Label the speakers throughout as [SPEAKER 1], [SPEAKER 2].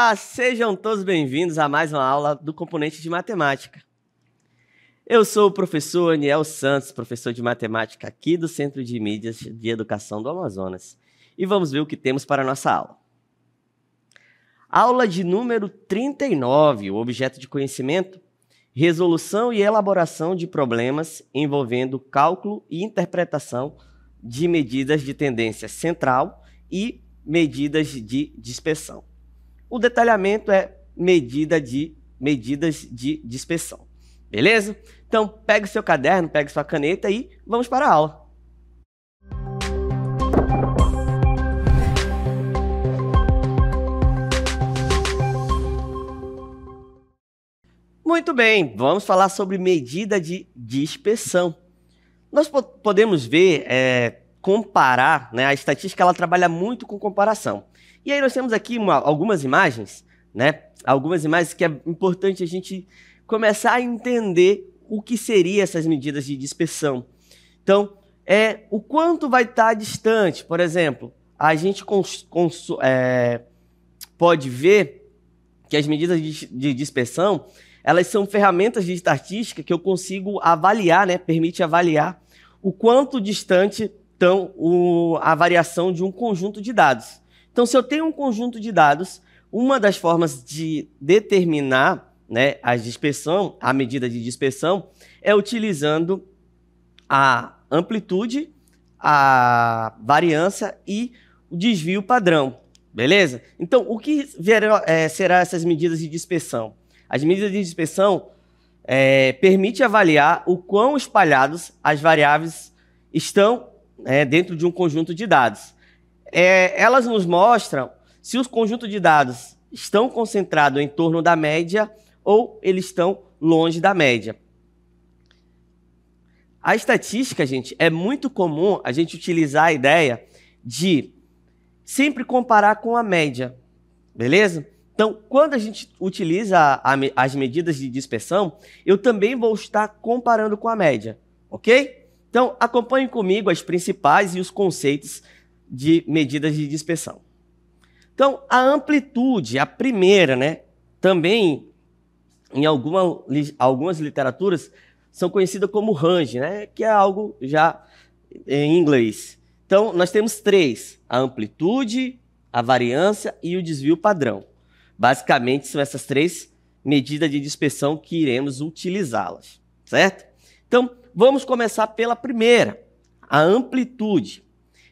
[SPEAKER 1] Olá, sejam todos bem-vindos a mais uma aula do componente de matemática. Eu sou o professor Aniel Santos, professor de matemática aqui do Centro de Mídias de Educação do Amazonas. E vamos ver o que temos para a nossa aula. Aula de número 39, o objeto de conhecimento, resolução e elaboração de problemas envolvendo cálculo e interpretação de medidas de tendência central e medidas de dispersão. O detalhamento é medidas de dispersão. Beleza? Então, pegue o seu caderno, pegue sua caneta e vamos para a aula. Muito bem, vamos falar sobre medida de dispersão. Nós podemos ver, comparar, né? A estatística ela trabalha muito com comparação. E aí nós temos aqui algumas imagens, né? Algumas imagens que é importante a gente começar a entender o que seriam essas medidas de dispersão. Então, o quanto vai estar distante. Por exemplo, a gente pode ver que as medidas de dispersão, elas são ferramentas de estatística que eu consigo avaliar, né? Permite avaliar o quanto distante estão a variação de um conjunto de dados. Então, se eu tenho um conjunto de dados, uma das formas de determinar, né, a medida de dispersão, é utilizando a amplitude, a variância e o desvio padrão. Beleza? Então, o que serão essas medidas de dispersão? As medidas de dispersão permitem avaliar o quão espalhados as variáveis estão dentro de um conjunto de dados. Elas nos mostram se os conjuntos de dados estão concentrados em torno da média ou eles estão longe da média. A estatística, gente, é muito comum a gente utilizar a ideia de sempre comparar com a média, beleza? Então, quando a gente utiliza as medidas de dispersão, eu também vou estar comparando com a média, ok? Então, acompanhe comigo as principais e os conceitos de medidas de dispersão. Então, a amplitude, a primeira, né? Também, em algumas literaturas, são conhecidas como range, né? Que é algo já em inglês. Então, nós temos três: a amplitude, a variância e o desvio padrão. Basicamente, são essas três medidas de dispersão que iremos utilizá-las, certo? Então, vamos começar pela primeira. A amplitude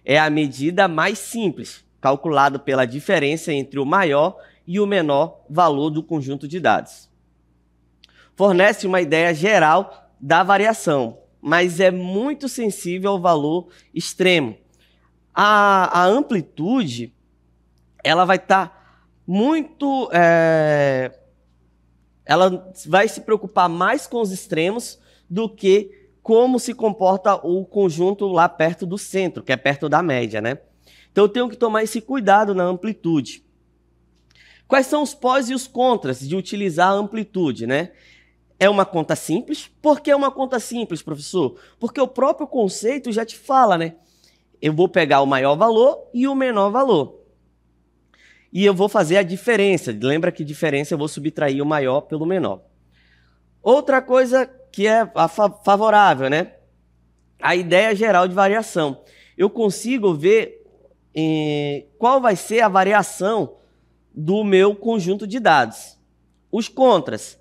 [SPEAKER 1] é a medida mais simples, calculada pela diferença entre o maior e o menor valor do conjunto de dados. Fornece uma ideia geral da variação, mas é muito sensível ao valor extremo. A amplitude, ela vai estar muito... ela vai se preocupar mais com os extremos do que como se comporta o conjunto lá perto do centro, que é perto da média, né? Então eu tenho que tomar esse cuidado na amplitude. Quais são os pós e os contras de utilizar a amplitude, né? É uma conta simples. Por que é uma conta simples, professor? Porque o próprio conceito já te fala, né? Eu vou pegar o maior valor e o menor valor. E eu vou fazer a diferença. Lembra que diferença eu vou subtrair o maior pelo menor. Outra coisa que é favorável, né? A ideia geral de variação. Eu consigo ver qual vai ser a variação do meu conjunto de dados. Os contras.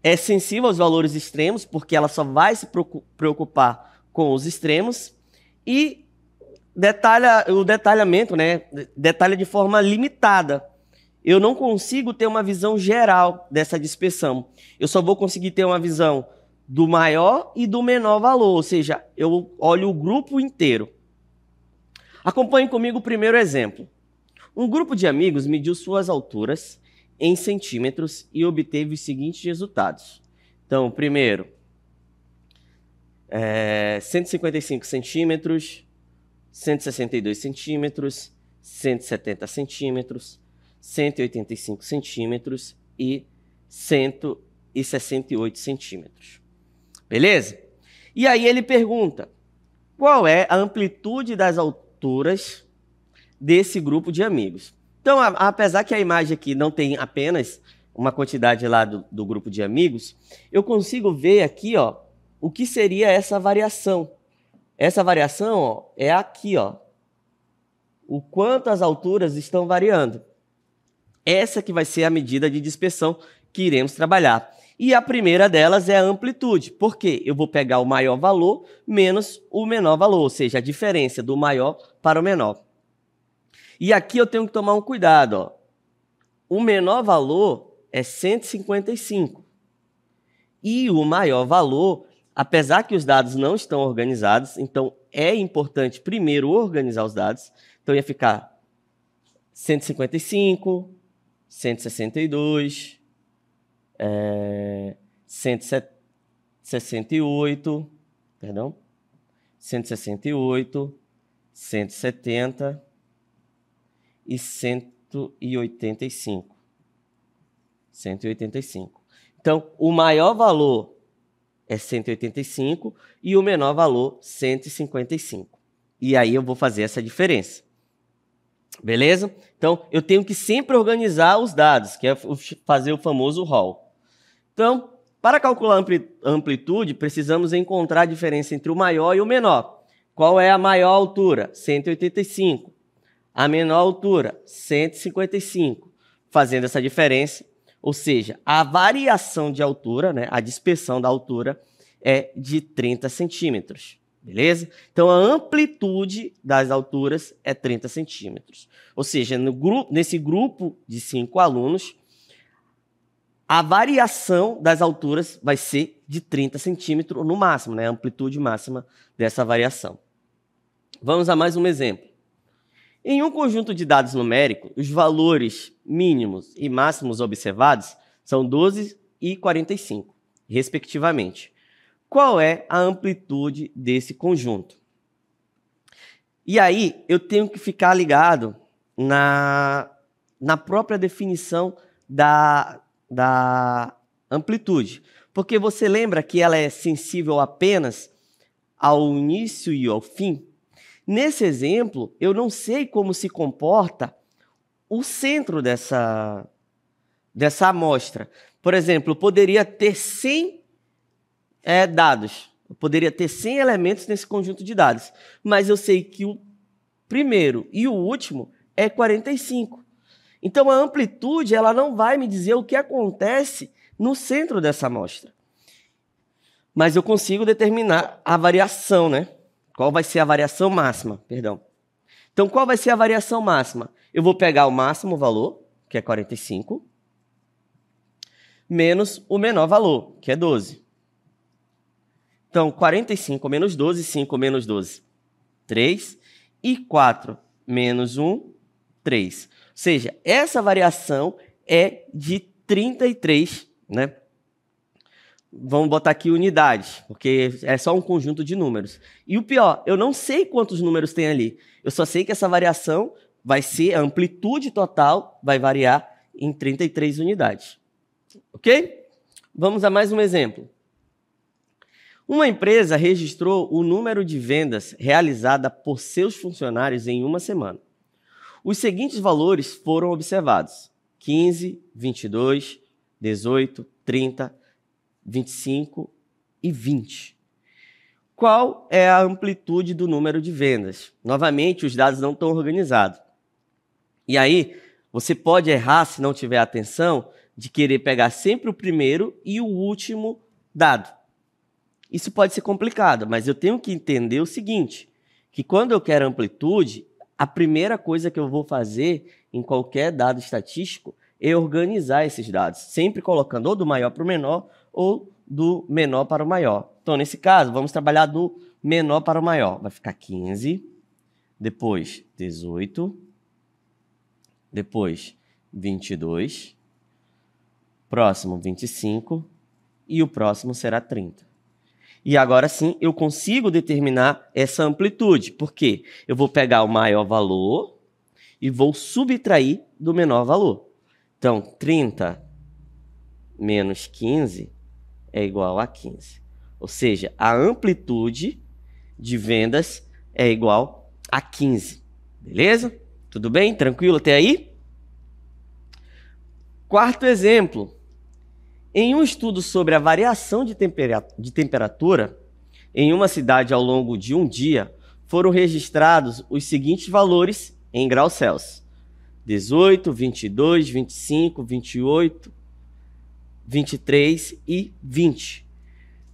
[SPEAKER 1] É sensível aos valores extremos, porque ela só vai se preocupar com os extremos. E o detalhamento, né? Detalha de forma limitada. Eu não consigo ter uma visão geral dessa dispersão. Eu só vou conseguir ter uma visão do maior e do menor valor, ou seja, eu olho o grupo inteiro. Acompanhe comigo o primeiro exemplo. Um grupo de amigos mediu suas alturas em centímetros e obteve os seguintes resultados. Então, primeiro, 155 centímetros, 162 centímetros, 170 centímetros, 185 centímetros e 168 centímetros. Beleza? E aí ele pergunta, qual é a amplitude das alturas desse grupo de amigos? Então, apesar que a imagem aqui não tem apenas uma quantidade lá do grupo de amigos, eu consigo ver aqui, ó, o que seria essa variação. Essa variação, ó, é aqui, ó, o quanto as alturas estão variando. Essa que vai ser a medida de dispersão que iremos trabalhar. E a primeira delas é a amplitude. Por quê? Eu vou pegar o maior valor menos o menor valor, ou seja, a diferença do maior para o menor. E aqui eu tenho que tomar um cuidado, ó. O menor valor é 155. E o maior valor, apesar que os dados não estão organizados, então é importante primeiro organizar os dados. Então ia ficar 155, 162, 168, perdão, 168, 170 e 185. 185. Então, o maior valor é 185 e o menor valor 155. E aí eu vou fazer essa diferença. Beleza? Então, eu tenho que sempre organizar os dados, que é fazer o famoso ROL. Então, para calcular a amplitude, precisamos encontrar a diferença entre o maior e o menor. Qual é a maior altura? 185. A menor altura? 155. Fazendo essa diferença, ou seja, a variação de altura, né, a dispersão da altura, é de 30 centímetros. Beleza? Então, a amplitude das alturas é 30 centímetros. Ou seja, nesse grupo de 5 alunos, a variação das alturas vai ser de 30 centímetros no máximo, né? A amplitude máxima dessa variação. Vamos a mais um exemplo. Em um conjunto de dados numéricos, os valores mínimos e máximos observados são 12 e 45, respectivamente. Qual é a amplitude desse conjunto? E aí, eu tenho que ficar ligado na própria definição da amplitude. Porque você lembra que ela é sensível apenas ao início e ao fim? Nesse exemplo, eu não sei como se comporta o centro dessa amostra. Por exemplo, eu poderia ter 100 dados. Eu poderia ter 100 elementos nesse conjunto de dados. Mas eu sei que o primeiro e o último é 45. Então, a amplitude ela não vai me dizer o que acontece no centro dessa amostra. Mas eu consigo determinar a variação, né? Qual vai ser a variação máxima? Perdão. Então, qual vai ser a variação máxima? Eu vou pegar o máximo valor, que é 45, menos o menor valor, que é 12. Então, 45 menos 12, 5 menos 12, 3. E 4 menos 1, 3. Ou seja, essa variação é de 33, né? Vamos botar aqui unidades, porque é só um conjunto de números. E o pior, eu não sei quantos números tem ali. Eu só sei que essa variação vai ser, a amplitude total vai variar em 33 unidades. Ok? Vamos a mais um exemplo. Uma empresa registrou o número de vendas realizada por seus funcionários em uma semana. Os seguintes valores foram observados: 15, 22, 18, 30, 25 e 20. Qual é a amplitude do número de vendas? Novamente, os dados não estão organizados. E aí, você pode errar, se não tiver atenção, de querer pegar sempre o primeiro e o último dado. Isso pode ser complicado, mas eu tenho que entender o seguinte, que quando eu quero amplitude, a primeira coisa que eu vou fazer em qualquer dado estatístico é organizar esses dados, sempre colocando ou do maior para o menor ou do menor para o maior. Então, nesse caso, vamos trabalhar do menor para o maior. Vai ficar 15, depois 18, depois 22, próximo 25 e o próximo será 30. E agora sim, eu consigo determinar essa amplitude. Por quê? Eu vou pegar o maior valor e vou subtrair do menor valor. Então, 30 menos 15 é igual a 15. Ou seja, a amplitude de vendas é igual a 15. Beleza? Tudo bem? Tranquilo até aí? Quarto exemplo. Em um estudo sobre a variação de temperatura em uma cidade ao longo de um dia, foram registrados os seguintes valores em graus Celsius: 18, 22, 25, 28, 23 e 20.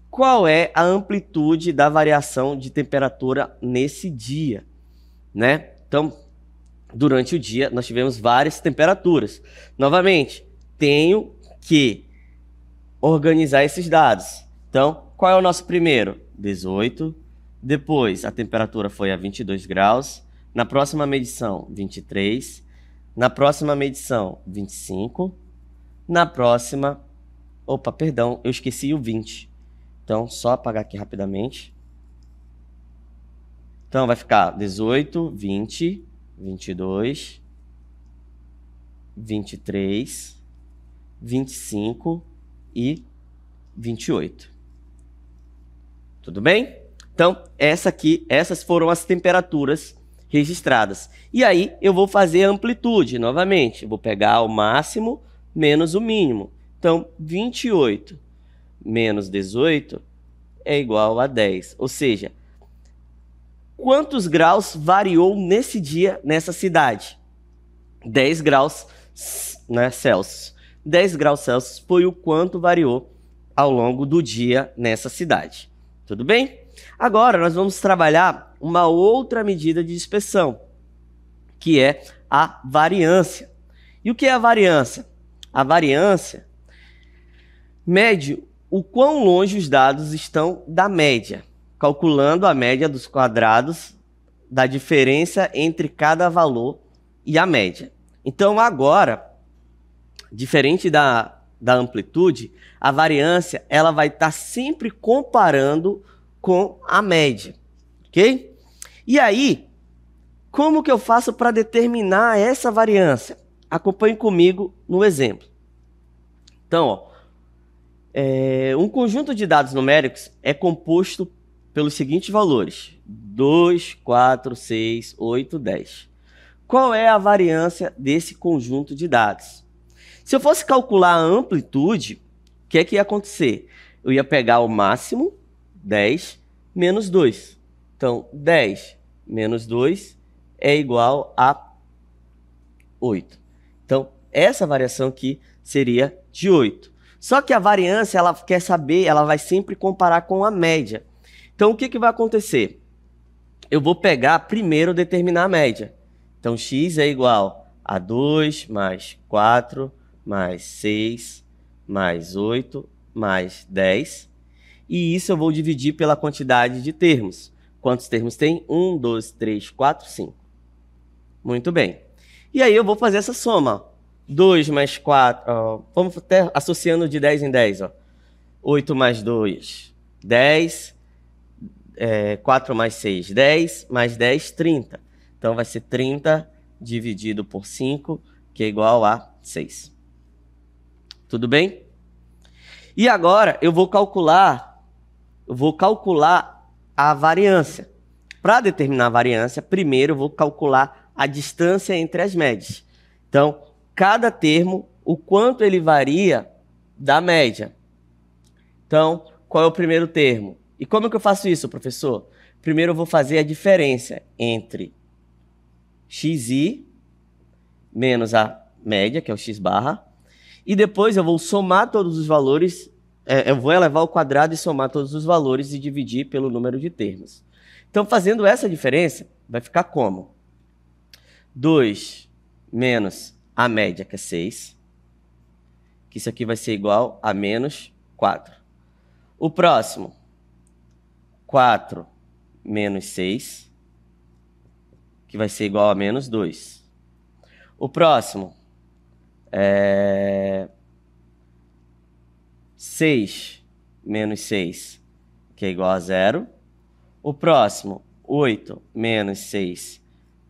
[SPEAKER 1] Qual é a amplitude da variação de temperatura nesse dia, né? Então, durante o dia, nós tivemos várias temperaturas. Novamente, tenho que organizar esses dados. Então, qual é o nosso primeiro? 18. Depois, a temperatura foi a 22 graus. Na próxima medição, 23. Na próxima medição, 25. Na próxima... Opa, perdão, eu esqueci o 20. Então, só apagar aqui rapidamente. Então, vai ficar 18, 20, 22, 23, 25 e 28. Tudo bem? Então, essas foram as temperaturas registradas. E aí, eu vou fazer a amplitude novamente. Eu vou pegar o máximo menos o mínimo. Então, 28 menos 18 é igual a 10. Ou seja, quantos graus variou nesse dia, nessa cidade? 10 graus, né, Celsius. 10 graus Celsius foi o quanto variou ao longo do dia nessa cidade. Tudo bem? Agora, nós vamos trabalhar uma outra medida de dispersão, que é a variância. E o que é a variância? A variância mede o quão longe os dados estão da média, calculando a média dos quadrados da diferença entre cada valor e a média. Então, agora, diferente da amplitude, a variância ela vai estar sempre comparando com a média, ok? E aí, como que eu faço para determinar essa variância? Acompanhe comigo no exemplo. Então, ó, um conjunto de dados numéricos é composto pelos seguintes valores: 2, 4, 6, 8, 10. Qual é a variância desse conjunto de dados? Se eu fosse calcular a amplitude, o que é que ia acontecer? Eu ia pegar o máximo, 10, menos 2. Então, 10 menos 2 é igual a 8. Então, essa variação aqui seria de 8. Só que a variância, ela quer saber, ela vai sempre comparar com a média. Então, o que que vai acontecer? Eu vou pegar, primeiro, determinar a média. Então, x é igual a 2 mais 4 mais 6 mais 8 mais 10. E isso eu vou dividir pela quantidade de termos. Quantos termos tem? 1, 2, 3, 4, 5. Muito bem. E aí eu vou fazer essa soma. 2 mais 4, ó, vamos até associando de 10 em 10. Ó. 8 mais 2, 10. 4 mais 6, 10. Mais 10, 30. Então vai ser 30 dividido por 5, que é igual a 6. Tudo bem? E agora eu vou calcular a variância. Para determinar a variância, primeiro eu vou calcular a distância entre as médias. Então, cada termo, o quanto ele varia da média. Então, qual é o primeiro termo? E como que eu faço isso, professor? Primeiro eu vou fazer a diferença entre xi menos a média, que é o x barra, e depois eu vou somar todos os valores, eu vou elevar ao quadrado e somar todos os valores e dividir pelo número de termos. Então, fazendo essa diferença, vai ficar como? 2 menos a média, que é 6, que isso aqui vai ser igual a menos 4. O próximo, 4 menos 6, que vai ser igual a menos 2. O próximo, 6 menos 6, que é igual a 0. O próximo, 8 menos 6,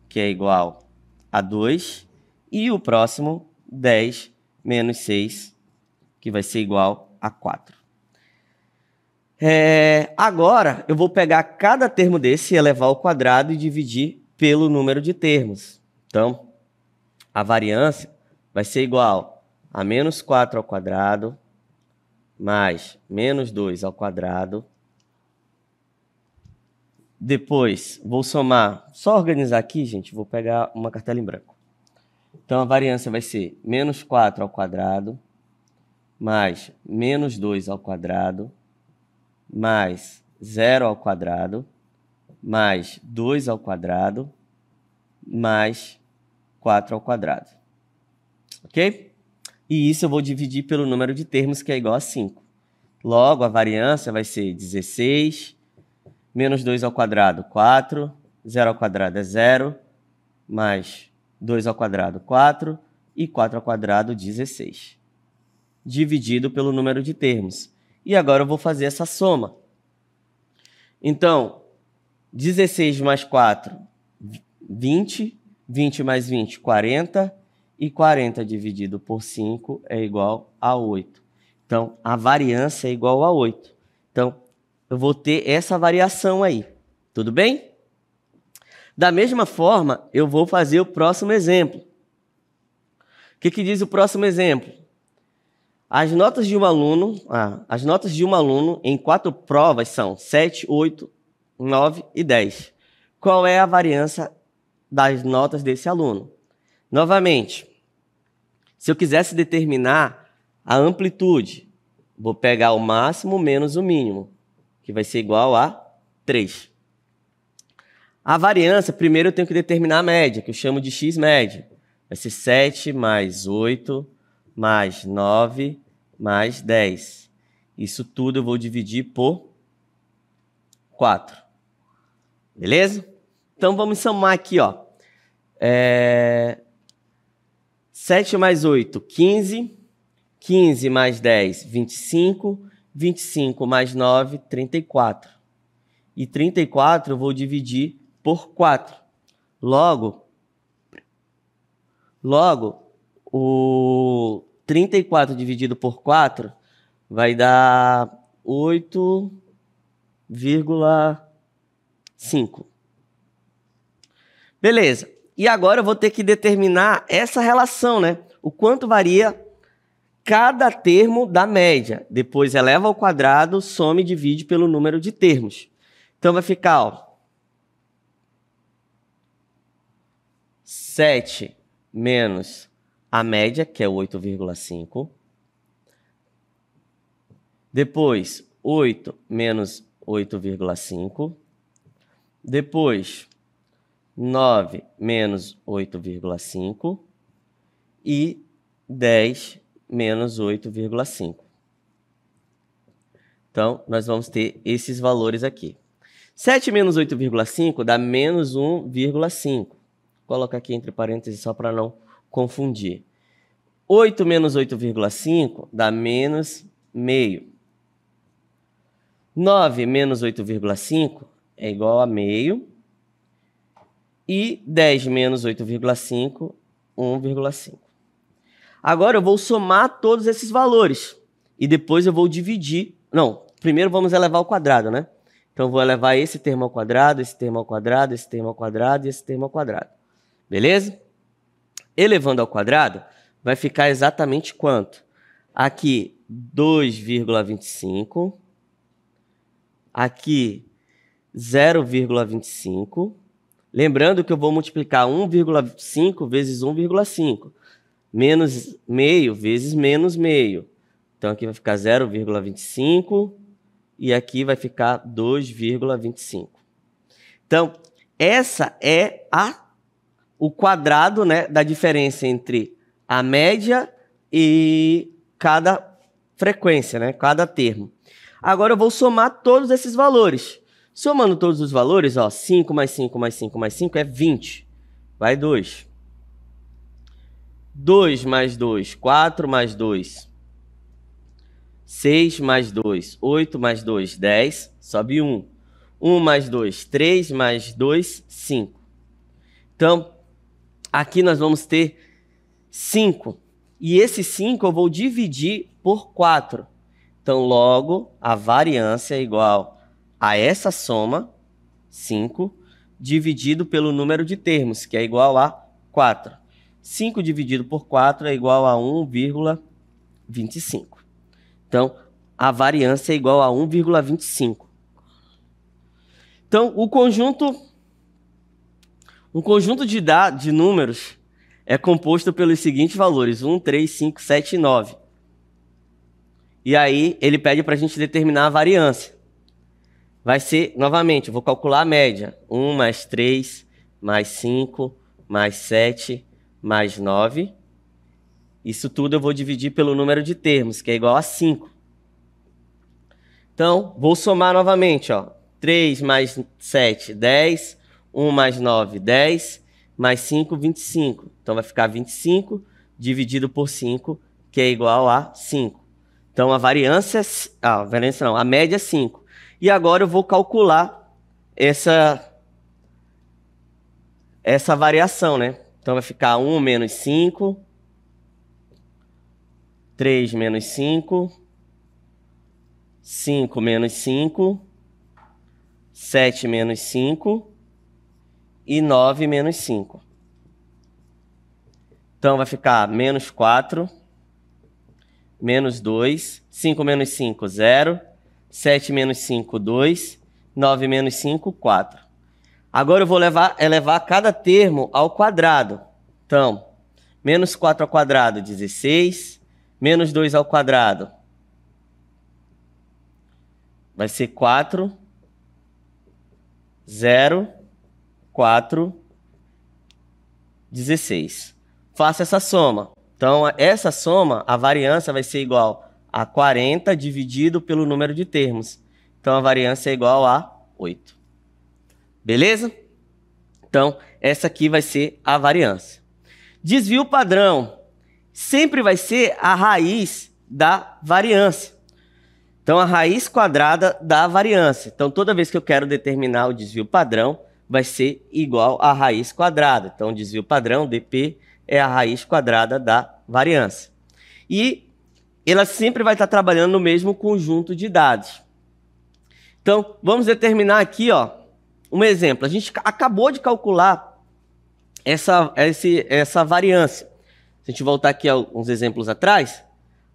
[SPEAKER 1] que é igual a 2. E o próximo, 10 menos 6, que vai ser igual a 4. Agora, eu vou pegar cada termo desse, elevar ao quadrado e dividir pelo número de termos. Então, a variância vai ser igual a menos 4 ao quadrado, mais menos 2 ao quadrado. Depois, vou somar, só organizar aqui, gente, vou pegar uma cartela em branco. Então, a variância vai ser menos 4 ao quadrado, mais menos 2 ao quadrado, mais 0 ao quadrado, mais 2 ao quadrado, mais 4 ao quadrado. Ok? E isso eu vou dividir pelo número de termos, que é igual a 5. Logo, a variância vai ser 16, menos 2 ao quadrado, 4, 0 ao quadrado é 0, mais 2 ao quadrado, 4, e 4 ao quadrado, 16. Dividido pelo número de termos. E agora eu vou fazer essa soma. Então, 16 mais 4, 20, 20 mais 20, 40, e 40 dividido por 5 é igual a 8. Então, a variância é igual a 8. Então, eu vou ter essa variação aí. Tudo bem? Da mesma forma, eu vou fazer o próximo exemplo. O que diz o próximo exemplo? As notas de um aluno em 4 provas são 7, 8, 9 e 10. Qual é a variância das notas desse aluno? Novamente, se eu quisesse determinar a amplitude, vou pegar o máximo menos o mínimo, que vai ser igual a 3. A variância, primeiro eu tenho que determinar a média, que eu chamo de x-média. Vai ser 7 mais 8 mais 9 mais 10. Isso tudo eu vou dividir por 4. Beleza? Então vamos somar aqui, ó. 7 mais 8, 15. 15 mais 10, 25. 25 mais 9, 34. E 34 eu vou dividir por 4. Logo, o 34 dividido por 4 vai dar 8,5. Beleza. E agora eu vou ter que determinar essa relação, né? O quanto varia cada termo da média. Depois eleva ao quadrado, soma e divide pelo número de termos. Então vai ficar, ó, 7 menos a média, que é 8,5. Depois, 8 menos 8,5. Depois, 9 menos 8,5. E 10 menos 8,5. Então, nós vamos ter esses valores aqui. 7 menos 8,5 dá menos 1,5. Vou colocar aqui entre parênteses só para não confundir. 8 menos 8,5 dá menos meio. 9 menos 8,5 é igual a meio. E 10 menos 8,5, 1,5. Agora eu vou somar todos esses valores. E depois eu vou dividir. Não, primeiro vamos elevar ao quadrado, né? Então eu vou elevar esse termo ao quadrado, esse termo ao quadrado, esse termo ao quadrado e esse termo ao quadrado. Beleza? Elevando ao quadrado, vai ficar exatamente quanto? Aqui, 2,25. Aqui, 0,25. Lembrando que eu vou multiplicar 1,5 vezes 1,5. Menos meio vezes menos meio. Então, aqui vai ficar 0,25 e aqui vai ficar 2,25. Então, essa é o quadrado, né, da diferença entre a média e cada frequência, né, cada termo. Agora eu vou somar todos esses valores. Somando todos os valores, ó, 5 mais 5 mais 5 mais 5 é 20. Vai 2. 2 mais 2, 4 mais 2, 6 mais 2, 8 mais 2, 10, sobe 1. 1 mais 2, 3 mais 2, 5. Então, aqui nós vamos ter 5. E esse 5 eu vou dividir por 4. Então, logo, a variância é igual a essa soma, 5, dividido pelo número de termos, que é igual a 4. 5 dividido por 4 é igual a 1,5. 25. Então, a variância é igual a 1,25. Então, um conjunto de números é composto pelos seguintes valores: 1, 3, 5, 7 e 9. E aí, ele pede para a gente determinar a variância. Vai ser, novamente, eu vou calcular a média. 1 mais 3, mais 5, mais 7, mais 9. Isso tudo eu vou dividir pelo número de termos, que é igual a 5. Então, vou somar novamente, ó. 3 mais 7, 10. 1 mais 9, 10. Mais 5, 25. Então, vai ficar 25 dividido por 5, que é igual a 5. Então, a média é 5. E agora eu vou calcular essa variação, né? Então, vai ficar 1 menos 5, 3 menos 5, 5 menos 5, 7 menos 5 e 9 menos 5. Então, vai ficar menos 4, menos 2, 5 menos 5, 0, 7 menos 5, 2, 9 menos 5, 4. Agora eu vou elevar cada termo ao quadrado. Então, menos 4 ao quadrado, 16. Menos 2 ao quadrado vai ser 4. 0, 4, 16. Faça essa soma. Então, essa soma, a variância vai ser igual a 40 dividido pelo número de termos. Então, a variância é igual a 8. Beleza? Então, essa aqui vai ser a variância. Desvio padrão sempre vai ser a raiz da variância. Então, a raiz quadrada da variância. Então, toda vez que eu quero determinar o desvio padrão, vai ser igual a raiz quadrada. Então, o desvio padrão, dp, é a raiz quadrada da variância. E ela sempre vai estar trabalhando no mesmo conjunto de dados. Então, vamos determinar aqui, ó, um exemplo. A gente acabou de calcular essa variância. Se a gente voltar aqui a uns exemplos atrás,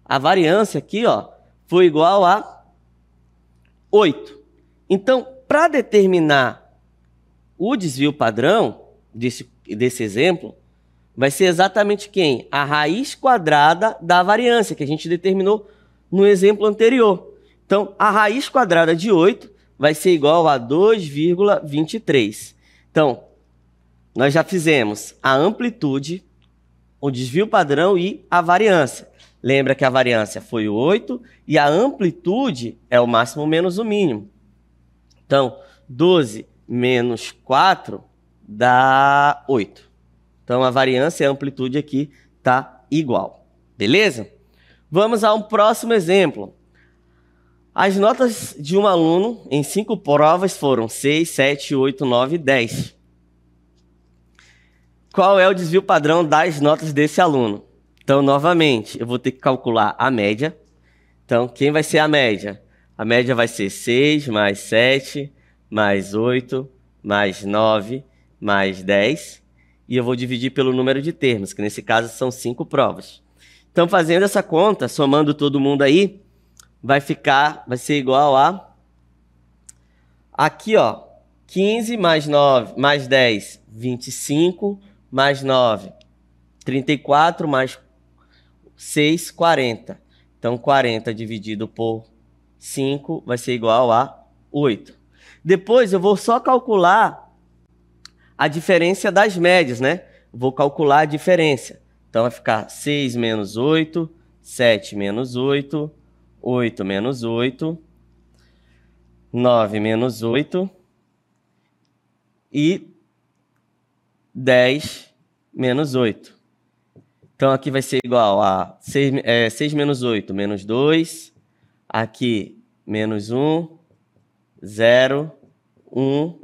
[SPEAKER 1] a variância aqui, ó, foi igual a 8. Então, para determinar o desvio padrão desse exemplo, vai ser exatamente quem? A raiz quadrada da variância, que a gente determinou no exemplo anterior. Então, a raiz quadrada de 8 vai ser igual a 2,23. Então, nós já fizemos a amplitude, o desvio padrão e a variância. Lembra que a variância foi 8 e a amplitude é o máximo menos o mínimo. Então, 12 menos 4 dá 8. Então, a variância e a amplitude aqui está igual. Beleza? Vamos a um próximo exemplo. As notas de um aluno em 5 provas foram 6, 7, 8, 9 e 10. Qual é o desvio padrão das notas desse aluno? Então, novamente, eu vou ter que calcular a média. Então, quem vai ser a média? A média vai ser 6 mais 7, mais 8, mais 9, mais 10. E eu vou dividir pelo número de termos, que nesse caso são 5 provas. Então, fazendo essa conta, somando todo mundo aí, vai ser igual a... Aqui, ó, 15 mais 9, mais 10, 25, mais 9, 34, mais 6, 40. Então, 40 dividido por 5 vai ser igual a 8. Depois, eu vou só calcular a diferença das médias, né? Vou calcular a diferença. Então, vai ficar 6 menos 8, 7 menos 8, 8 menos 8, 9 menos 8 e 10 menos 8. Então, aqui vai ser igual a 6 menos 8, menos 2. Aqui, menos 1, 0, 1,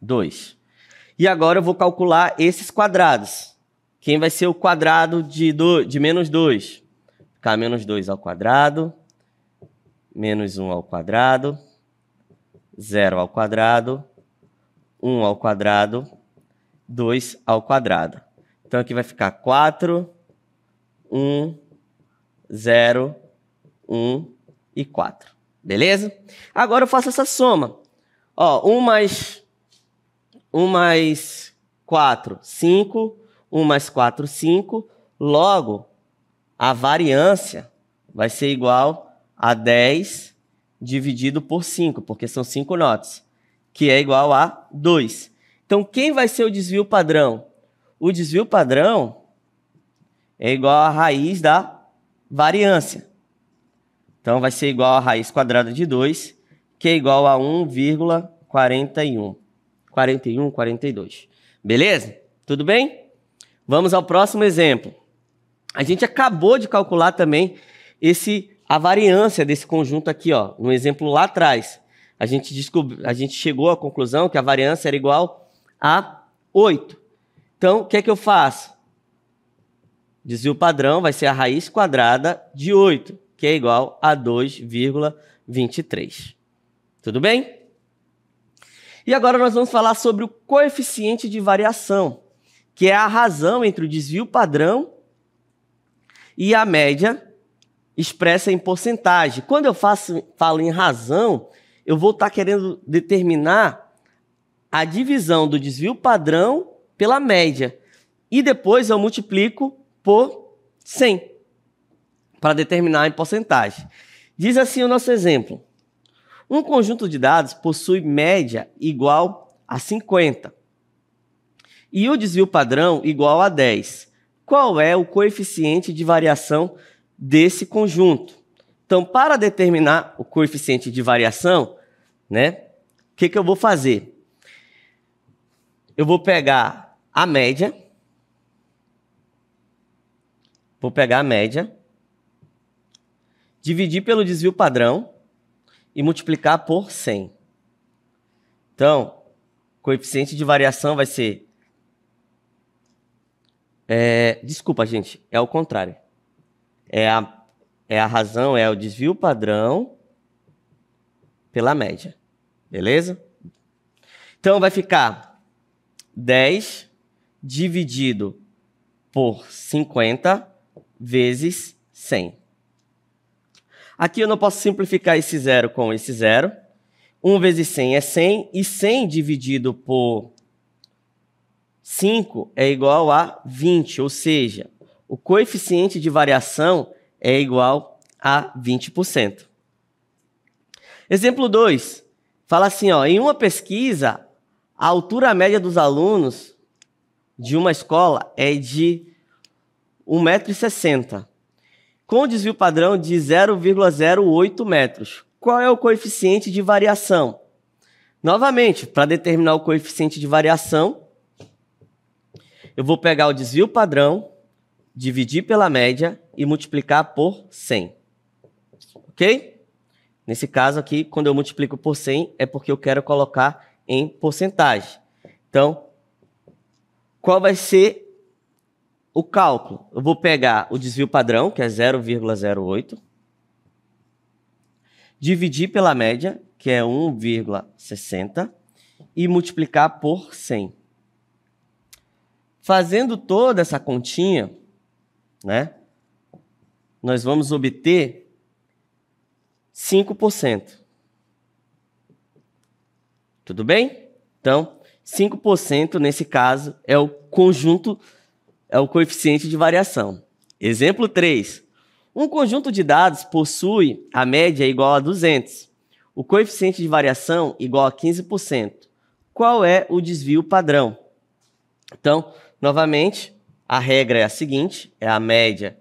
[SPEAKER 1] 2. E agora eu vou calcular esses quadrados. Quem vai ser o quadrado de menos 2? Ficar menos 2 ao quadrado, menos 1 ao quadrado, 0 ao quadrado, 1 ao quadrado, 2 ao quadrado. Então, aqui vai ficar 4, 1, 0, 1 e 4. Beleza? Agora eu faço essa soma. Ó, 1 mais 4, 5. 1 mais 4, 5. Logo, a variância vai ser igual a 10 dividido por 5, porque são 5 notas, que é igual a 2. Então, quem vai ser o desvio padrão? O desvio padrão é igual à raiz da variância. Então, vai ser igual à raiz quadrada de 2, que é igual a 1,41. 42. Beleza? Tudo bem? Vamos ao próximo exemplo. A gente acabou de calcular também a variância desse conjunto aqui, ó, no exemplo lá atrás. A gente chegou à conclusão que a variância era igual a 8. Então, o que é que eu faço? Desvio padrão vai ser a raiz quadrada de 8, que é igual a 2,23. Tudo bem? E agora nós vamos falar sobre o coeficiente de variação, que é a razão entre o desvio padrão e a média expressa em porcentagem. Quando eu falo em razão, eu vou estar querendo determinar a divisão do desvio padrão pela média. E depois eu multiplico por 100 para determinar em porcentagem. Diz assim o nosso exemplo. Um conjunto de dados possui média igual a 50 e o desvio padrão igual a 10. Qual é o coeficiente de variação desse conjunto? Então, para determinar o coeficiente de variação, né, o que eu vou fazer? Eu vou pegar a média. Dividir pelo desvio padrão e multiplicar por 100. Então, o coeficiente de variação vai ser... desculpa, gente, é o contrário. É a razão, é o desvio padrão pela média. Beleza? Então, vai ficar 10 dividido por 50 vezes 100. Aqui eu não posso simplificar esse zero com esse zero. 1 vezes 100 é 100, e 100 dividido por 5 é igual a 20, ou seja, o coeficiente de variação é igual a 20%. Exemplo 2, fala assim, ó, em uma pesquisa, a altura média dos alunos de uma escola é de 1,60 m, com desvio padrão de 0,08 metros. Qual é o coeficiente de variação? Novamente, para determinar o coeficiente de variação, eu vou pegar o desvio padrão, dividir pela média e multiplicar por 100. Ok? Nesse caso aqui, quando eu multiplico por 100, é porque eu quero colocar em porcentagem. Então, qual vai ser o cálculo? Eu vou pegar o desvio padrão, que é 0,08, dividir pela média, que é 1,60, e multiplicar por 100. Fazendo toda essa continha, né, nós vamos obter 5%. Tudo bem? Então, 5% nesse caso é o conjunto, é o coeficiente de variação. Exemplo 3. Um conjunto de dados possui a média igual a 200. O coeficiente de variação igual a 15%. Qual é o desvio padrão? Então, novamente, a regra é a seguinte, é a média.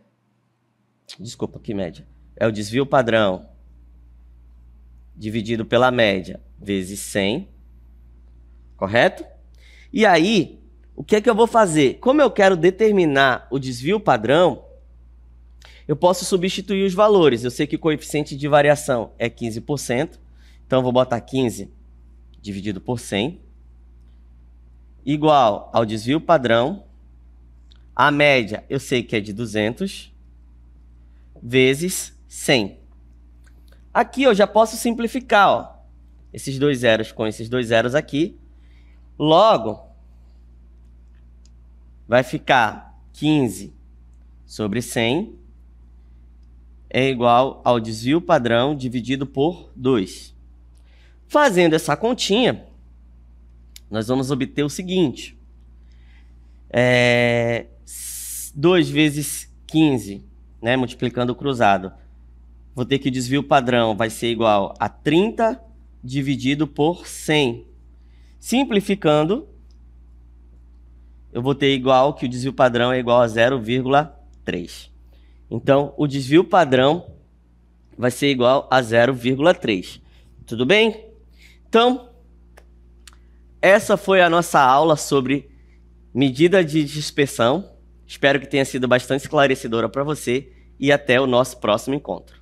[SPEAKER 1] Desculpa, que média? É o desvio padrão dividido pela média vezes 100. Correto? E aí, o que é que eu vou fazer? Como eu quero determinar o desvio padrão, eu posso substituir os valores. Eu sei que o coeficiente de variação é 15%, então eu vou botar 15 dividido por 100, igual ao desvio padrão. A média eu sei que é de 200, vezes 100. Aqui eu já posso simplificar, ó, esses dois zeros com esses dois zeros aqui. Logo, vai ficar 15 sobre 100 é igual ao desvio padrão dividido por 2. Fazendo essa continha, nós vamos obter o seguinte. 2 vezes 15, né, multiplicando o cruzado. Vou ter que o desvio padrão vai ser igual a 30 dividido por 100. Simplificando, eu vou ter igual que o desvio padrão é igual a 0,3. Então, o desvio padrão vai ser igual a 0,3. Tudo bem? Então, essa foi a nossa aula sobre medida de dispersão. Espero que tenha sido bastante esclarecedora para você e até o nosso próximo encontro.